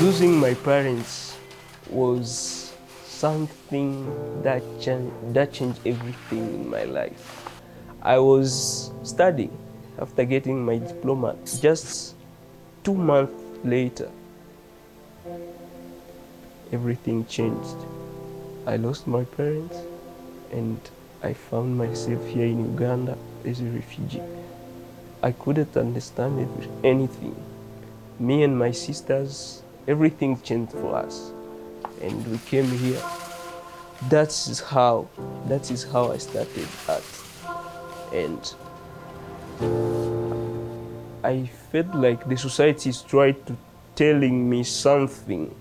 Losing my parents was something that changed everything in my life. I was studying after getting my diploma. Just 2 months later, everything changed. I lost my parents and I found myself here in Uganda as a refugee. I couldn't understand anything. Me and my sisters, everything changed for us. And we came here. That is how I started art. And I felt like the society is trying to telling me something,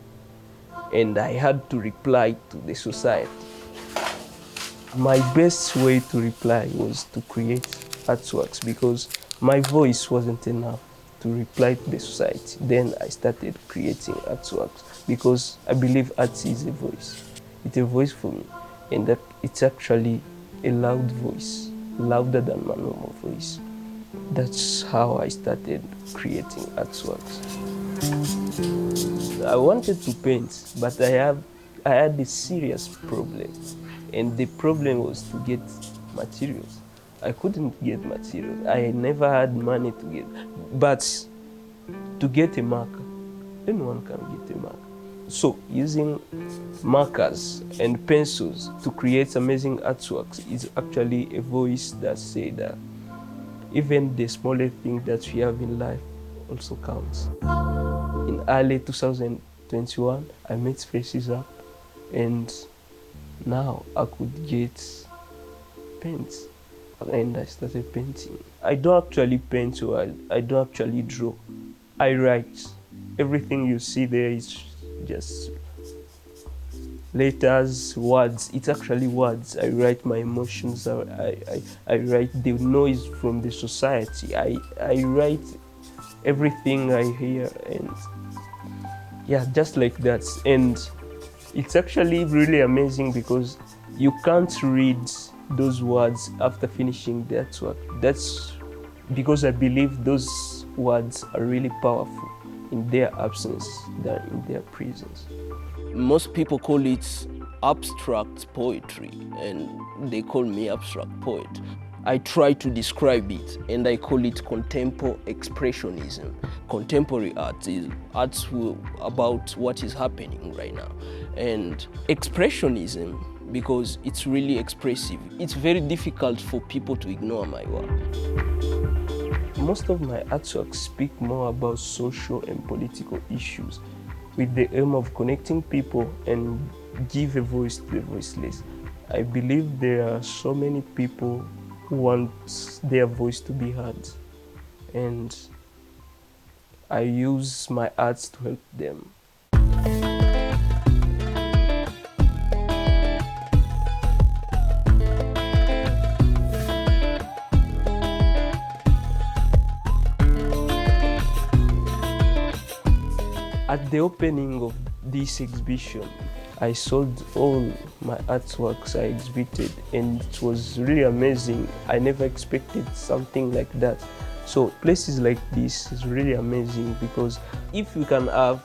and I had to reply to the society. My best way to reply was to create artworks because my voice wasn't enough to reply to the society. Then I started creating artworks because I believe art is a voice. It's a voice for me, and that it's actually a loud voice, louder than my normal voice. That's how I started creating artworks. I wanted to paint, but I had a serious problem, and the problem was to get materials. I couldn't get materials. I never had money to get, but to get a marker, anyone can get a marker. So using markers and pencils to create amazing artworks is actually a voice that says that even the smallest thing that we have in life also counts. In early 2021, I met Spaces Up, and now I could get paints, and I started painting. I don't actually paint or I don't actually draw. I write. Everything you see there is just letters, words. It's actually words. I write my emotions. I write the noise from the society. I write everything I hear, and yeah, just like that. And it's actually really amazing because you can't read those words after finishing the artwork. That's because I believe those words are really powerful in their absence than in their presence. Most people call it abstract poetry, and they call me abstract poet. I try to describe it, and I call it contemporary expressionism. Contemporary art is arts about what is happening right now. And expressionism, because it's really expressive. It's very difficult for people to ignore my work. Most of my artworks speak more about social and political issues with the aim of connecting people and give a voice to the voiceless. I believe there are so many people who want their voice to be heard, and I use my arts to help them. At the opening of this exhibition, I sold all my artworks I exhibited, and it was really amazing. I never expected something like that. So places like this is really amazing because if we can have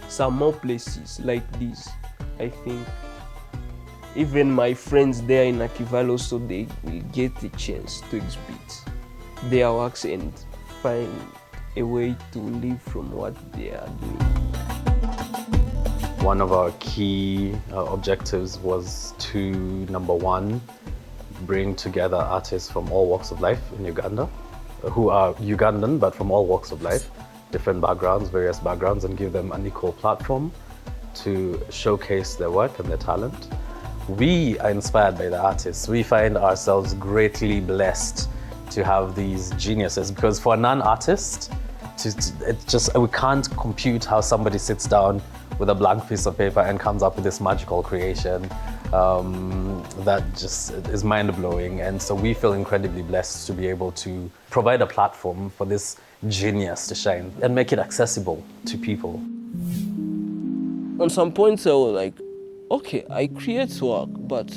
some more places like this, I think even my friends there in Nakivale also, they will get the chance to exhibit their works and find a way to live from what they are doing. One of our key objectives was to, number one, bring together artists from all walks of life in Uganda, who are Ugandan but from all walks of life, different backgrounds, various backgrounds, and give them an equal platform to showcase their work and their talent. We are inspired by the artists. We find ourselves greatly blessed to have these geniuses, because for a non-artist, we can't compute how somebody sits down with a blank piece of paper and comes up with this magical creation that just is mind-blowing. And so we feel incredibly blessed to be able to provide a platform for this genius to shine and make it accessible to people. On some points I was like, okay, I create work, but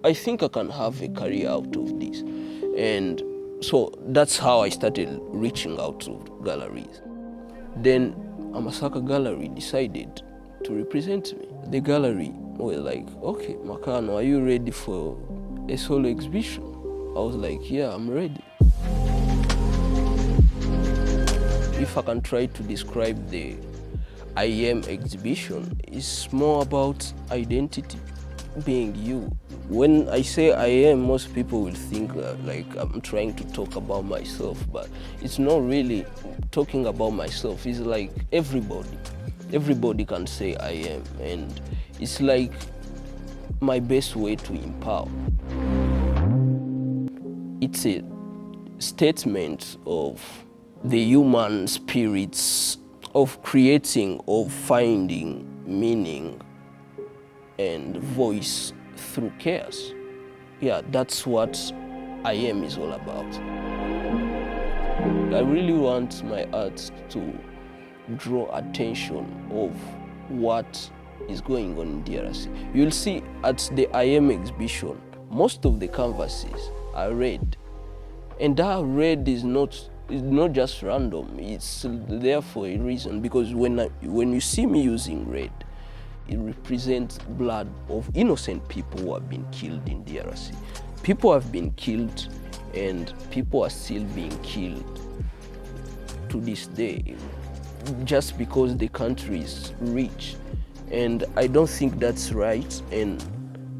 I think I can have a career out of this. And So that's how I started reaching out to galleries. Then Amasaka Gallery decided to represent me. The gallery were like, okay, Makano, are you ready for a solo exhibition? I was like, yeah, I'm ready. If I can try to describe the I am exhibition, it's more about identity, being you. When I say I am, most people will think like I'm trying to talk about myself, but it's not really talking about myself. It's like everybody can say I am, and it's like my best way to empower. It's a statement of the human spirits of creating, of finding meaning and voice through chaos. Yeah, that's what I am is all about. I really want my art to draw attention of what is going on in DRC. You'll see at the I am exhibition, most of the canvases are red. And that red is not just random, it's there for a reason, because when you see me using red, it represents blood of innocent people who have been killed in DRC. People have been killed and people are still being killed to this day just because the country is rich. And I don't think that's right. And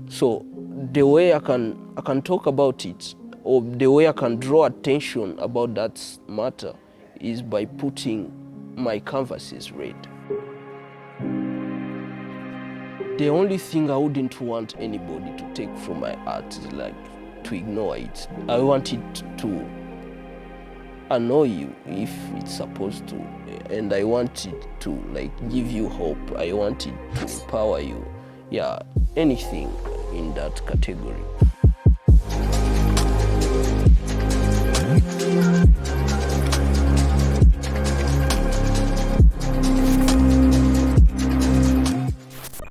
so the way I can talk about it, or the way I can draw attention about that matter, is by putting my canvases red. The only thing I wouldn't want anybody to take from my art is like to ignore it. I want it to annoy you if it's supposed to, and I want it to like give you hope. I want it to empower you. Yeah, anything in that category.